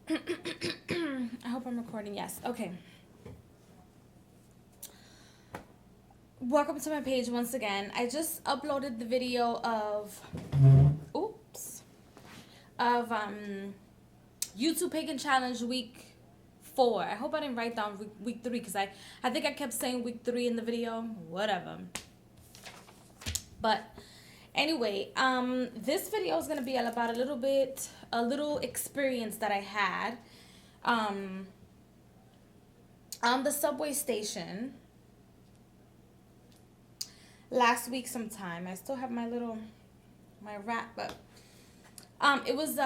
I hope I'm recording. Yes. Okay. Welcome to my page once again. I just uploaded the video of oops of YouTube Pagan Challenge week 4. I hope I didn't write down week 3 because I think I kept saying week 3 in the video. Whatever. But anyway, this video is gonna be all about a little experience that I had um on the subway station last week sometime. I still have my wrap, but it was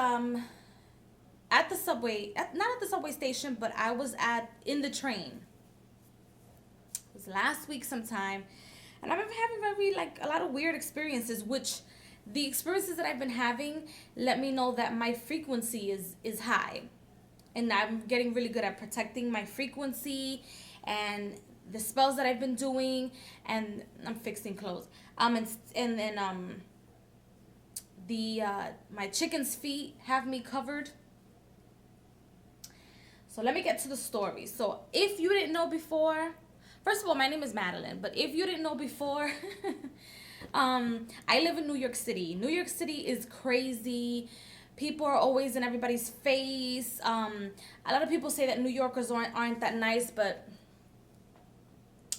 at the subway, not at the subway station, but I was at in the train. It was last week sometime, and I've been having a lot of weird experiences, which the experiences that I've been having let me know that my frequency is high, and I'm getting really good at protecting my frequency and the spells that I've been doing, and I'm fixing clothes. And then the my chicken's feet have me covered. So let me get to the story. So if you didn't know before, first of all, my name is Madeline. But if you didn't know before, I live in New York City. New York City is crazy. People are always in everybody's face. A lot of people say that New Yorkers aren't that nice, but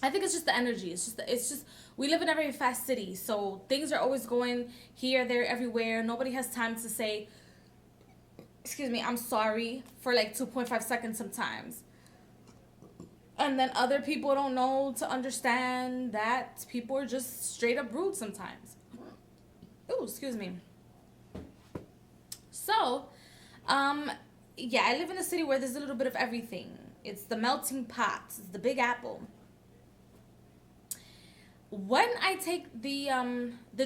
I think it's just the energy. It's just we live in a very fast city, so things are always going here, there, everywhere. Nobody has time to say, excuse me, I'm sorry for like 2.5 seconds sometimes. And then other people don't know to understand that people are just straight up rude sometimes. Ooh, excuse me. So, um, yeah, I live in a city where there's a little bit of everything. It's the melting pot. It's the Big Apple. When I take the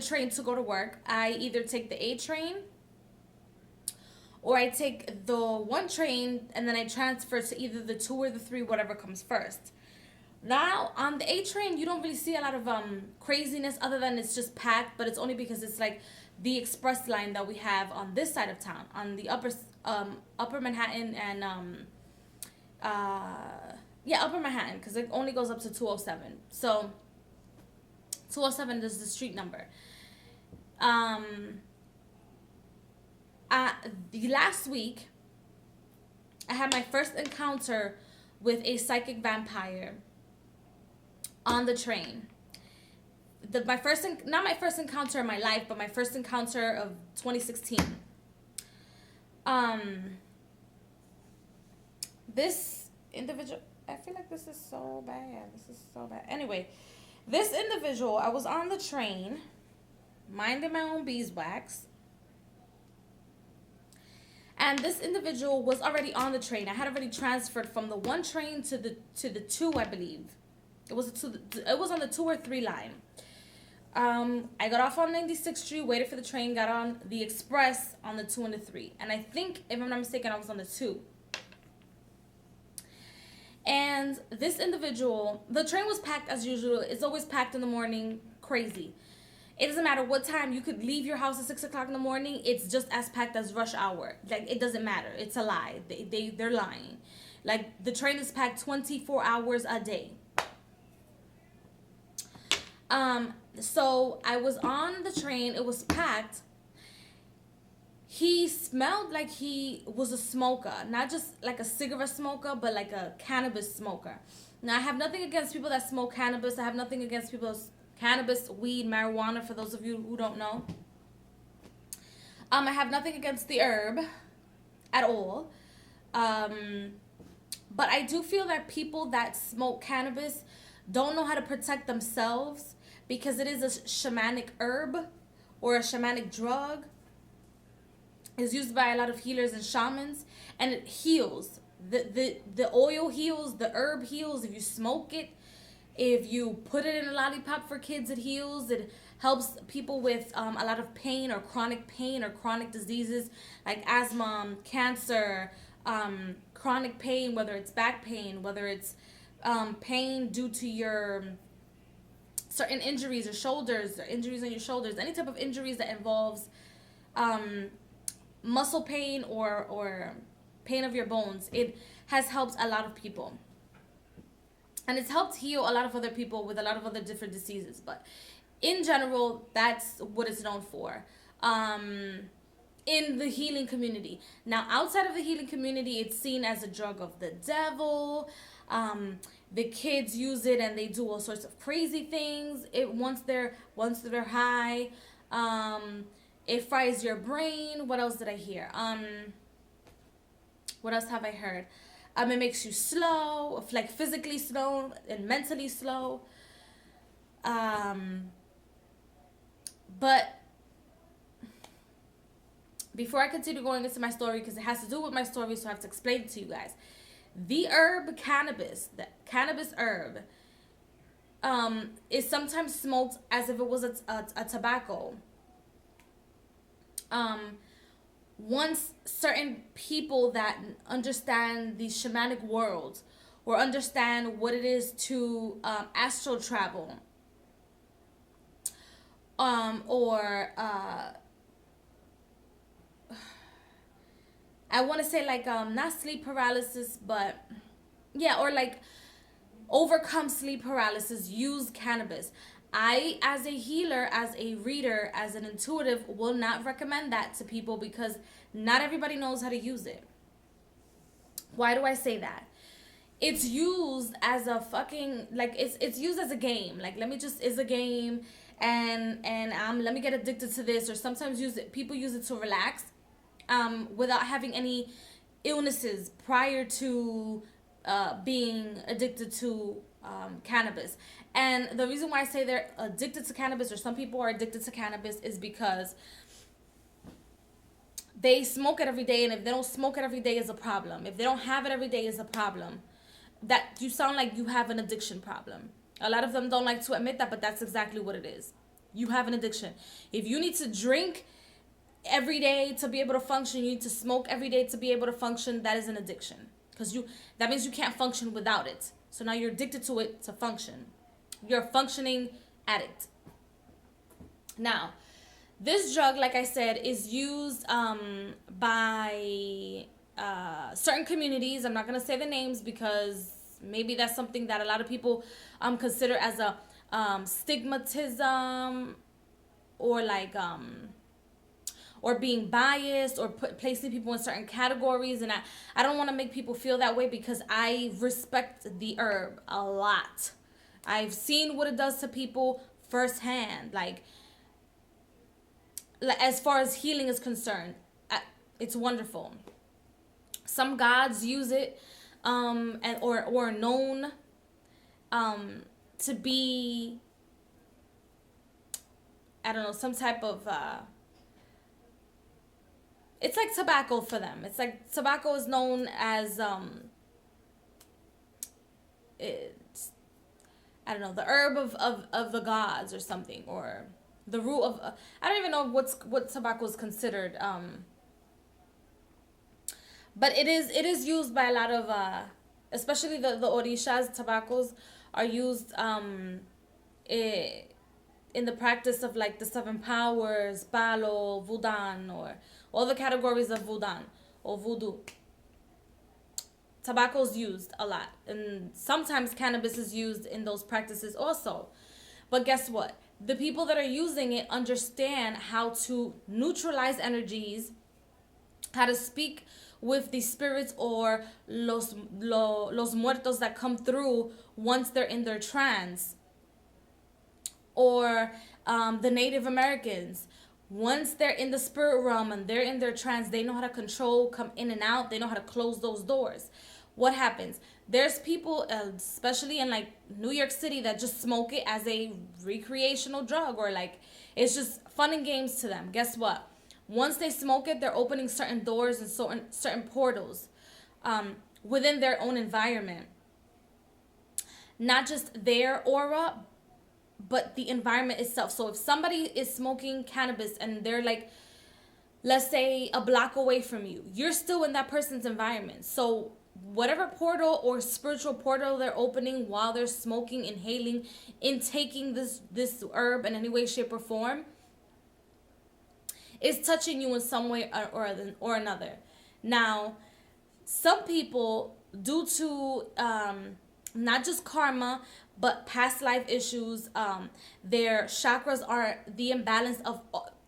train to go to work, I either take the A train or I take the one train and then I transfer to either the 2 or the 3, whatever comes first. Now on the A train, you don't really see a lot of craziness other than it's just packed, but it's only because it's like the express line that we have on this side of town, on the upper Manhattan and upper Manhattan, because it only goes up to 207. So 207 is the street number. Um, the last week, I had my first encounter with a psychic vampire on the train. Not my first encounter in my life, but my first encounter of 2016. Um, this individual, I feel like this is so bad. This is so bad. Anyway, this individual, I was on the train, minding my own beeswax, and this individual was already on the train. I had already transferred from the one train to the 2, I believe. It was on the 2 or 3 line. I got off on 96th Street, waited for the train, got on the express on the 2 and the 3. And I think, if I'm not mistaken, I was on the 2. And this individual, the train was packed as usual. It's always packed in the morning, crazy. It doesn't matter what time. You could leave your house at 6 o'clock in the morning. It's just as packed as rush hour. Like, it doesn't matter. It's a lie. They're lying. Like, the train is packed 24 hours a day. So I was on the train. It was packed. He smelled like he was a smoker, not just like a cigarette smoker, but like a cannabis smoker. Now, I have nothing against people that smoke cannabis. I have nothing against people cannabis, weed, marijuana, for those of you who don't know. I have nothing against the herb at all. But I do feel that people that smoke cannabis don't know how to protect themselves because it is a shamanic herb or a shamanic drug. It's used by a lot of healers and shamans, and it heals. The oil heals, the herb heals. If you smoke it, if you put it in a lollipop for kids, it heals. It helps people with a lot of pain or chronic diseases like asthma, cancer, chronic pain, whether it's back pain, whether it's pain due to your certain injuries or shoulders, or injuries on your shoulders, any type of injuries that involves muscle pain or pain of your bones. It has helped a lot of people. And it's helped heal a lot of other people with a lot of other different diseases. But in general, that's what it's known for. In the healing community. Now, outside of the healing community, it's seen as a drug of the devil. The kids use it and they do all sorts of crazy things. It once they're high, it fries your brain. What else did I hear? What else have I heard? It makes you slow, like physically slow and mentally slow. But before I continue going into my story, because it has to do with my story, so I have to explain it to you guys. The herb cannabis, the cannabis herb, is sometimes smoked as if it was a tobacco. Once certain people that understand the shamanic world or understand what it is to astral travel, or I want to say like not sleep paralysis, but yeah, or like overcome sleep paralysis, use cannabis. I, as a healer, as a reader, as an intuitive, will not recommend that to people because not everybody knows how to use it. Why do I say that? It's used as a fucking, like, it's used as a game. Like, it's a game, and let me get addicted to this. Or sometimes people use it to relax, without having any illnesses prior to being addicted to cannabis. And the reason why I say they're addicted to cannabis, or some people are addicted to cannabis, is because they smoke it every day, and if they don't smoke it every day is a problem. If they don't have it every day is a problem. That you sound like you have an addiction problem. A lot of them don't like to admit that, but that's exactly what it is. You have an addiction. If you need to drink every day to be able to function, you need to smoke every day to be able to function, that is an addiction. Because that means you can't function without it. So now you're addicted to it to function. You're a functioning addict. Now, this drug, like I said, is used by certain communities. I'm not going to say the names because maybe that's something that a lot of people consider as a stigmatism, or like or being biased, or placing people in certain categories. And I don't want to make people feel that way, because I respect the herb a lot. I've seen what it does to people firsthand. Like as far as healing is concerned, it's wonderful. Some gods use it, or known to be, I don't know, some type of it's like tobacco for them. It's like tobacco is known as it's, I don't know, the herb of the gods or something, or the root of I don't even know what tobacco is considered. But it is used by a lot of especially the orishas. Tobaccos are used in the practice of like the seven powers, Palo, Vudan, or all the categories of Vudan or Voodoo. Tobacco is used a lot, and sometimes cannabis is used in those practices also. But guess what? The people that are using it understand how to neutralize energies, how to speak with the spirits or los muertos that come through once they're in their trance. Or the Native Americans, once they're in the spirit realm and they're in their trance, they know how to control, come in and out. They know how to close those doors. What happens? There's people, especially in like New York City, that just smoke it as a recreational drug, or like it's just fun and games to them. Guess what? Once they smoke it, they're opening certain doors and certain portals within their own environment. Not just their aura, but the environment itself. So if somebody is smoking cannabis and they're like, let's say a block away from you, you're still in that person's environment. So whatever portal or spiritual portal they're opening while they're smoking, inhaling, intaking this herb in any way, shape, or form, is touching you in some way or another. Now, Some people, due to not just karma, but past life issues, their chakras are the imbalance of,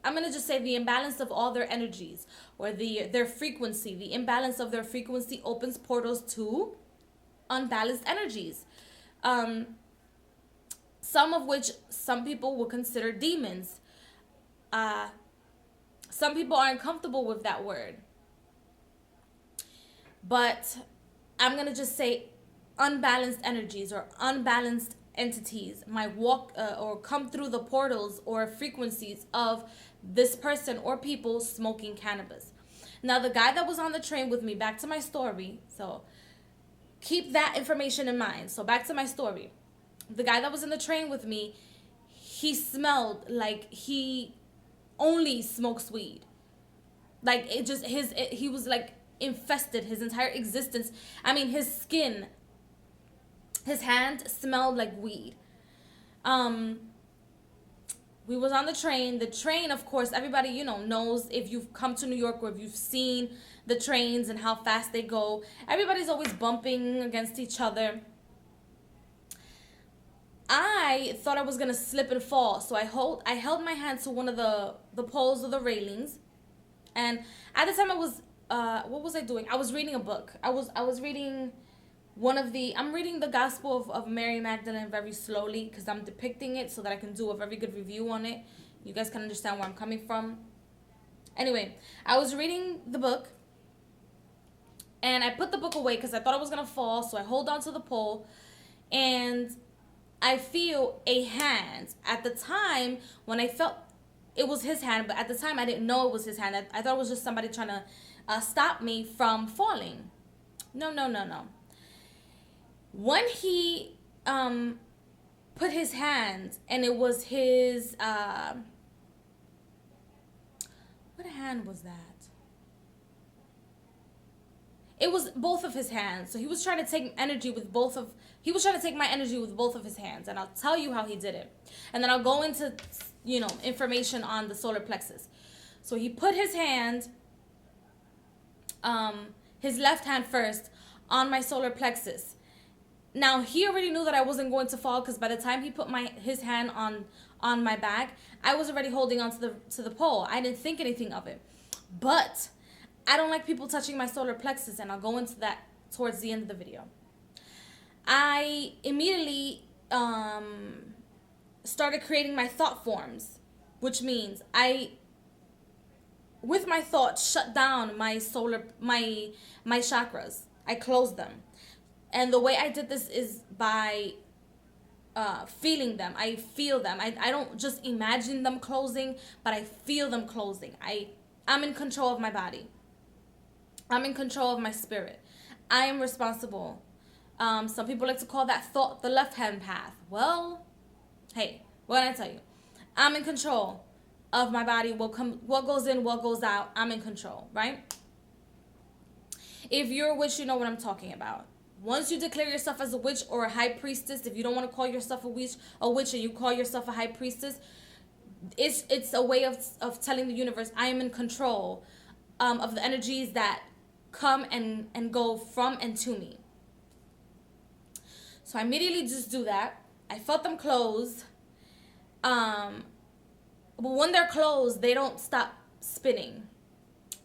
I'm going to just say the imbalance of all their energies, or their frequency. The imbalance of their frequency opens portals to unbalanced energies. Um, some of which some people will consider demons. Uh, some people aren't comfortable with that word. But I'm going to just say unbalanced energies or unbalanced entities might walk or come through the portals or frequencies of this person or people smoking cannabis. Now, the guy that was on the train with me, back to my story. So keep that information in mind. So back to my story. The guy that was in the train with me, he smelled like he only smokes weed. Like it just he was like infested his entire existence. I mean, his skin, his hand smelled like weed. Um, we was on the train. The train, of course, everybody, knows, if you've come to New York or if you've seen the trains and how fast they go. Everybody's always bumping against each other. I thought I was gonna slip and fall, so I held my hand to one of the poles of the railings, and at the time I was what was I doing? I was reading a book. I was reading I'm reading the Gospel of Mary Magdalene very slowly because I'm depicting it so that I can do a very good review on it. You guys can understand where I'm coming from. Anyway, I was reading the book, and I put the book away because I thought I was gonna fall, so I hold on to the pole, and I feel a hand. At the time, when I felt it was his hand, but at the time I didn't know it was his hand. I thought it was just somebody trying to stop me from falling. No, no, no, no. When he put his hand, and it was his, what hand was that? It was both of his hands. So he was trying to take energy with he was trying to take my energy with both of his hands. And I'll tell you how he did it. And then I'll go into, information on the solar plexus. So he put his hand, his left hand first, on my solar plexus. Now, he already knew that I wasn't going to fall because by the time he put his hand on my back, I was already holding on to the pole. I didn't think anything of it. But I don't like people touching my solar plexus, and I'll go into that towards the end of the video. I immediately started creating my thought forms, which means with my thoughts, shut down my chakras. I closed them. And the way I did this is by feeling them. I feel them. I don't just imagine them closing, but I feel them closing. I'm in control of my body. I'm in control of my spirit. I am responsible. Some people like to call that thought the left-hand path. Well, hey, what did I tell you? I'm in control of my body. What goes in, what goes out. I'm in control, right? If you're a witch, you know what I'm talking about. Once you declare yourself as a witch or a high priestess, if you don't want to call yourself a witch and you call yourself a high priestess, it's a way of telling the universe, I am in control of the energies that come and go from and to me. So I immediately just do that. I felt them close. But when they're closed, they don't stop spinning.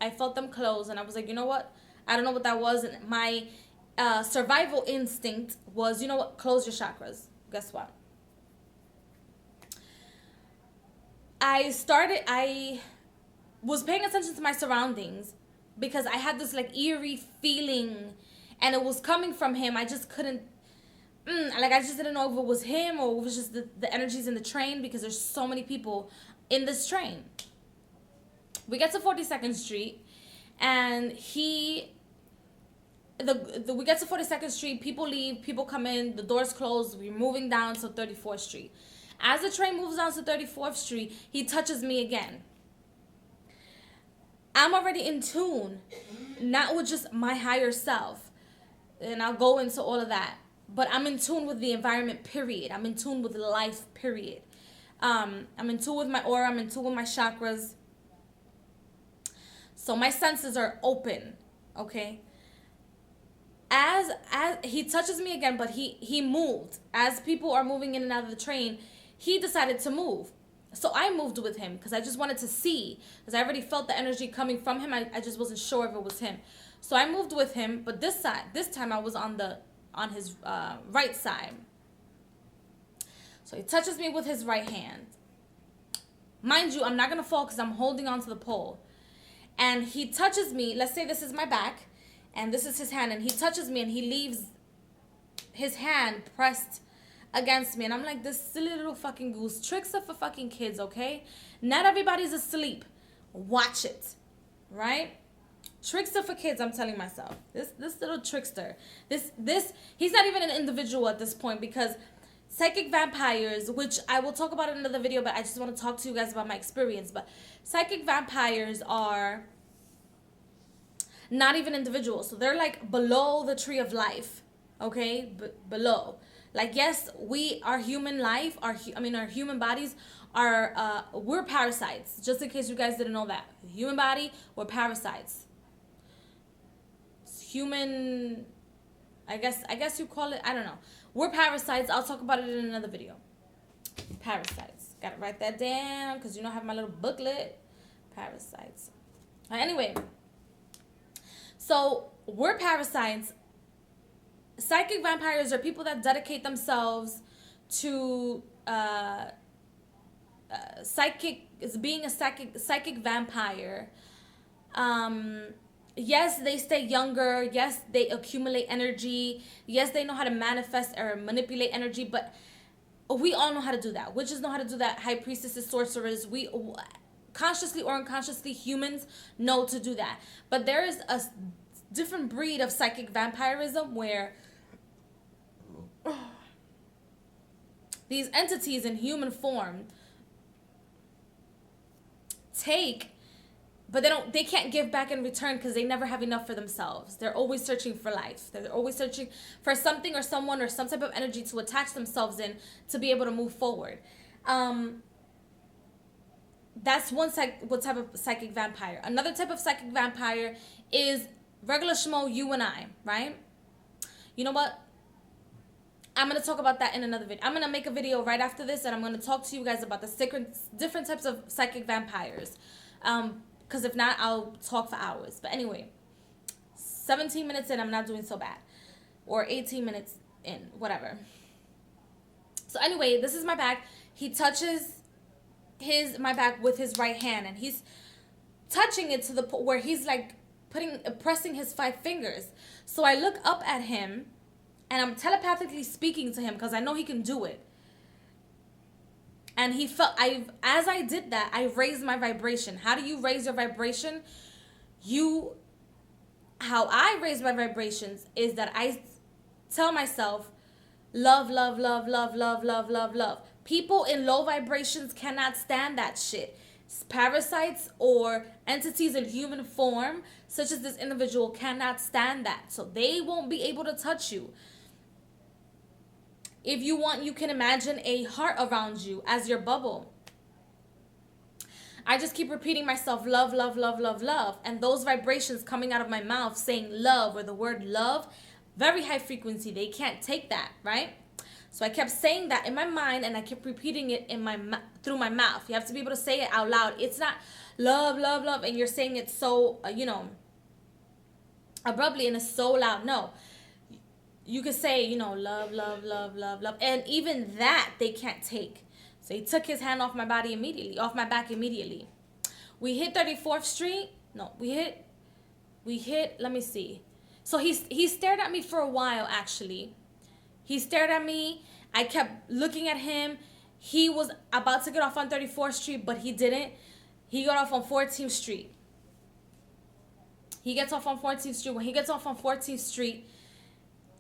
I felt them close, and I was like, you know what? I don't know what that was. And my survival instinct was, you know what? Close your chakras. Guess what? I was paying attention to my surroundings because I had this like eerie feeling, and it was coming from him. I just couldn't, I just didn't know if it was him or it was just the energies in the train, because there's so many people in this train. We get to 42nd Street, and we get to 42nd Street, people leave, people come in, the doors close, we're moving down to 34th Street. As the train moves down to 34th Street, he touches me again. I'm already in tune, not with just my higher self, and I'll go into all of that, but I'm in tune with the environment, period. I'm in tune with life, period. I'm in tune with my aura, I'm in tune with my chakras. So my senses are open, okay? As he touches me again, but he moved. As people are moving in and out of the train, he decided to move. So I moved with him because I just wanted to see, because I already felt the energy coming from him. I just wasn't sure if it was him. So I moved with him, but this time I was on his right side. So he touches me with his right hand. Mind you, I'm not going to fall because I'm holding onto the pole. And he touches me. Let's say this is my back and this is his hand. And he touches me and he leaves his hand pressed against me. And I'm like, this silly little fucking goose. Tricks are for fucking kids, okay? Not everybody's asleep. Watch it. Right? Tricks are for kids, I'm telling myself. This little trickster. He's not even an individual at this point, because psychic vampires, which I will talk about in another video, but I just want to talk to you guys about my experience. But psychic vampires are not even individuals. So they're like below the tree of life, okay? Below. Like, yes, our human life, our human bodies are, we're parasites. Just in case you guys didn't know that. Human body, we're parasites. Human, I guess you call it, I don't know. We're parasites. I'll talk about it in another video. Parasites. Gotta write that down because I have my little booklet. Parasites. Anyway, so we're parasites. Psychic vampires are people that dedicate themselves to being a psychic vampire. Yes, they stay younger. Yes, they accumulate energy. Yes, they know how to manifest or manipulate energy. But we all know how to do that. Witches know how to do that. High priestesses, sorcerers. We, consciously or unconsciously, humans know to do that. But there is a different breed of psychic vampirism where these entities in human form take, but they can't give back in return because they never have enough for themselves. They're always searching for life. They're always searching for something or someone or some type of energy to attach themselves in to be able to move forward. That's one type of psychic vampire. Another type of psychic vampire is regular schmo, you and I, right? You know what? I'm going to talk about that in another video. I'm going to make a video right after this, and I'm going to talk to you guys about the different types of psychic vampires. Because if not, I'll talk for hours. But anyway, 17 minutes in, I'm not doing so bad. Or 18 minutes in, whatever. So anyway, this is my back. He touches my back with his right hand, and he's touching it to the point where he's like pressing his 5 fingers. So I look up at him, and I'm telepathically speaking to him because I know he can do it. And he felt, as I did that, I raised my vibration. How do you raise your vibration? How I raise my vibrations is that I tell myself, love, love, love, love, love, love, love, love. People in low vibrations cannot stand that shit. Parasites or entities in human form, such as this individual, cannot stand that. So they won't be able to touch you. If you want, you can imagine a heart around you as your bubble. I just keep repeating myself, love, love, love, love, love. And those vibrations coming out of my mouth saying love, or the word love, very high frequency. They can't take that, right? So I kept saying that in my mind, and I kept repeating it through my mouth. You have to be able to say it out loud. It's not love, love, love, and you're saying it so, abruptly, and it's so loud. No. You could say, love, love, love, love, love. And even that they can't take. So he took his hand off my back immediately. We hit 34th Street. No, we hit, let me see. So he stared at me for a while, actually. He stared at me. I kept looking at him. He was about to get off on 34th Street, but he didn't. He got off on 14th Street. He gets off on 14th Street. When he gets off on 14th Street,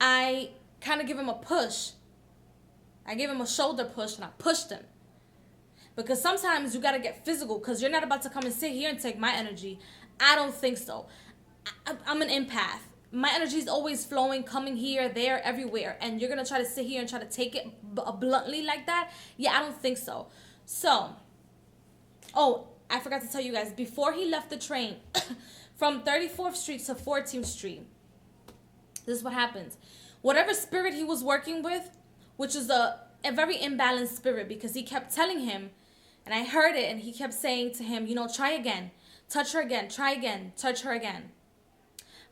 I kind of give him a push. I gave him a shoulder push, and I pushed him. Because sometimes you got to get physical, because you're not about to come and sit here and take my energy. I don't think so. I'm an empath. My energy is always flowing, coming here, there, everywhere. And you're going to try to sit here and try to take it bluntly like that? Yeah, I don't think so. So, I forgot to tell you guys. Before he left the train from 34th Street to 14th Street, This is what happens. Whatever spirit he was working with, which is a very imbalanced spirit, because he kept telling him, and I heard it, and he kept saying to him, try again, touch her again, try again, touch her again.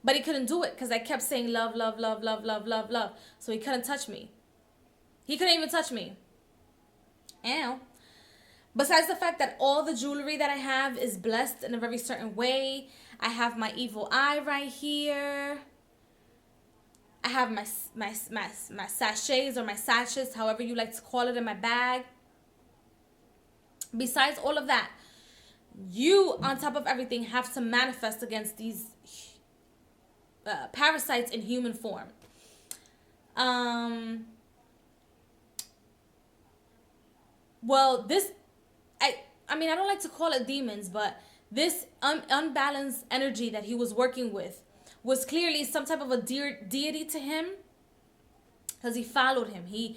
But he couldn't do it because I kept saying love, love, love, love, love, love, love. So he couldn't touch me. He couldn't even touch me. Ow. Besides the fact that all the jewelry that I have is blessed in a very certain way. I have my evil eye right here. I have my sachets or my sachets, however you like to call it, in my bag. Besides all of that, you, on top of everything, have to manifest against these parasites in human form. Well, this, I mean, I don't like to call it demons, but this unbalanced energy that he was working with was clearly some type of a deity to him, because he followed him. He,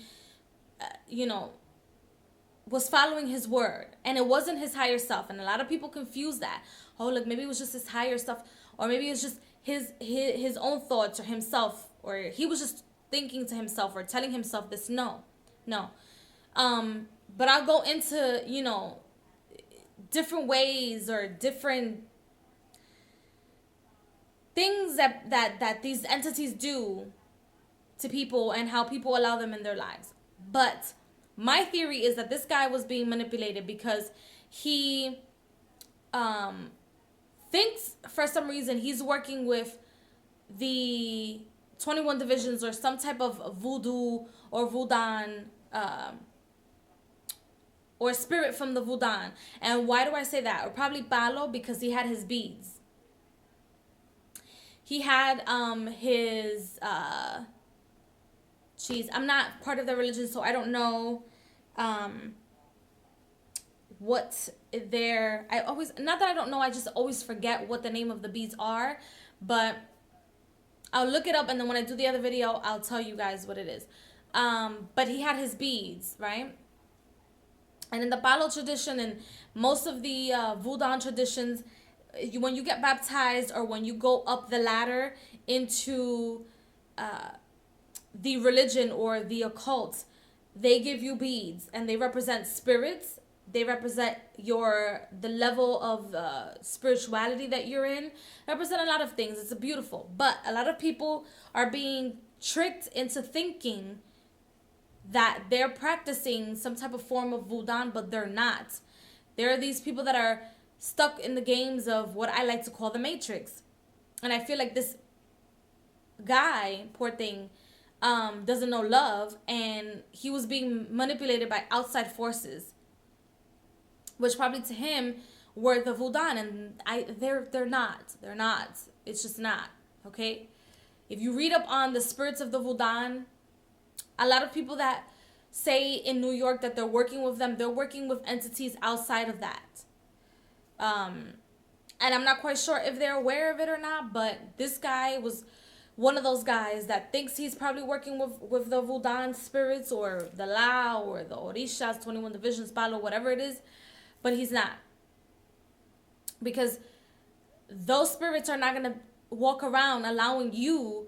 was following his word, and it wasn't his higher self. And a lot of people confuse that. Oh, look, maybe it was just his higher self, or maybe it was just his own thoughts, or himself, or he was just thinking to himself or telling himself this. No. But I'll go into, different ways or different things that these entities do to people, and how people allow them in their lives. But my theory is that this guy was being manipulated because he thinks for some reason he's working with the 21 divisions or some type of voodoo or Vudan, or spirit from the Vudan. And why do I say that? Or probably Palo, because he had his beads. He had his I'm not part of the religion, so I don't know what not that I don't know, I just always forget what the name of the beads are, but I'll look it up, and then when I do the other video, I'll tell you guys what it is. But he had his beads, right? And in the Palo tradition and most of the Vudan traditions, when you get baptized or when you go up the ladder into the religion or the occult, they give you beads, and they represent spirits. They represent the level of spirituality that you're in. They represent a lot of things. It's beautiful. But a lot of people are being tricked into thinking that they're practicing some type of form of Vudan, but they're not. There are these people that are stuck in the games of what I like to call the Matrix. And I feel like this guy, poor thing, doesn't know love, and he was being manipulated by outside forces, which probably to him were the Vudan, and they're not. It's just not. Okay? If you read up on the spirits of the Vudan, a lot of people that say in New York that they're working with them, they're working with entities outside of that. And I'm not quite sure if they're aware of it or not, but this guy was one of those guys that thinks he's probably working with the Vudan spirits or the Lao or the Orishas, 21 divisions, Palo, whatever it is, but he's not. Because those spirits are not going to walk around allowing you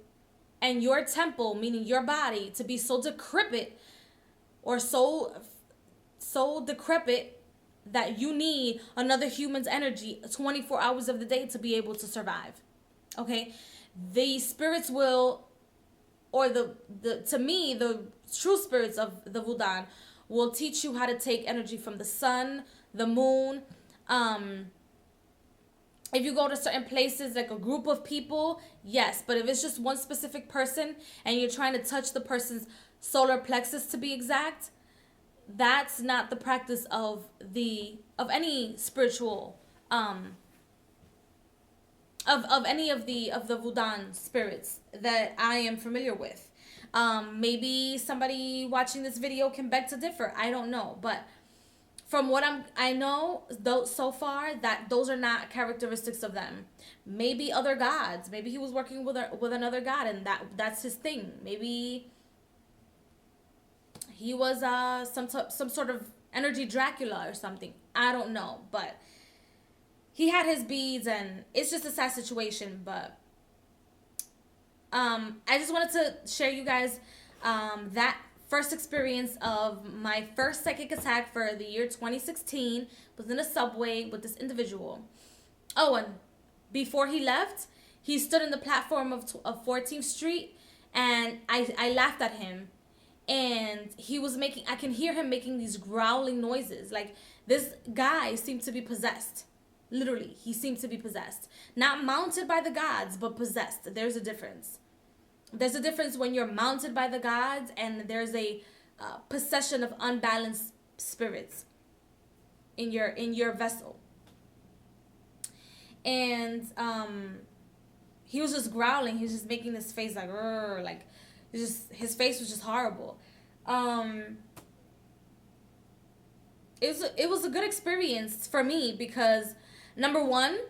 and your temple, meaning your body, to be so decrepit or so decrepit that you need another human's energy 24 hours of the day to be able to survive. Okay? The spirits will, or to me, the true spirits of the Vudan will teach you how to take energy from the sun, the moon. If you go to certain places, like a group of people, yes. But if it's just one specific person and you're trying to touch the person's solar plexus, to be exact, that's not the practice of any spiritual of any of the Vudan spirits that I am familiar with. Maybe somebody watching this video can beg to differ. I don't know, but from what I know, so far, that those are not characteristics of them. Maybe other gods. Maybe he was working with another god, and that's his thing. Maybe he was some sort of energy Dracula or something. I don't know, but he had his beads, and it's just a sad situation. But I just wanted to share you guys that first experience of my first psychic attack for the year 2016 was in a subway with this individual. Oh, and before he left, he stood in the platform of 14th Street, and I laughed at him. And he was making, I can hear him making these growling noises. Like, this guy seemed to be possessed. Literally, he seemed to be possessed. Not mounted by the gods, but possessed. There's a difference. There's a difference when you're mounted by the gods and there's a possession of unbalanced spirits in your vessel. And he was just growling. He was just making this face like, "Rrr," like his face was just horrible. It was a good experience for me because, number one,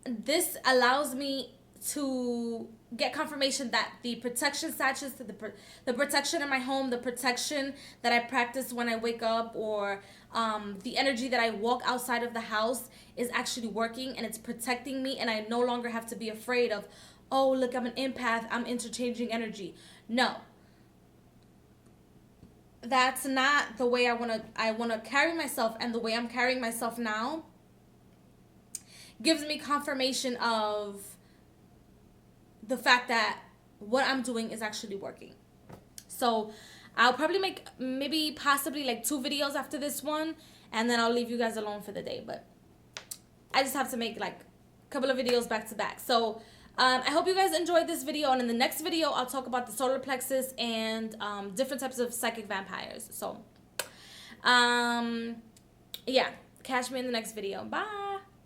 this allows me to get confirmation that the protection sachets, the protection in my home, the protection that I practice when I wake up, or the energy that I walk outside of the house is actually working and it's protecting me, and I no longer have to be afraid of, oh, look, I'm an empath, I'm interchanging energy. No. That's not the way I want to carry myself, and the way I'm carrying myself now gives me confirmation of the fact that what I'm doing is actually working. So I'll probably make maybe possibly like 2 videos after this one, and then I'll leave you guys alone for the day. But I just have to make like a couple of videos back to back. So I hope you guys enjoyed this video, and in the next video I'll talk about the solar plexus and different types of psychic vampires. So yeah, catch me in the next video. Bye.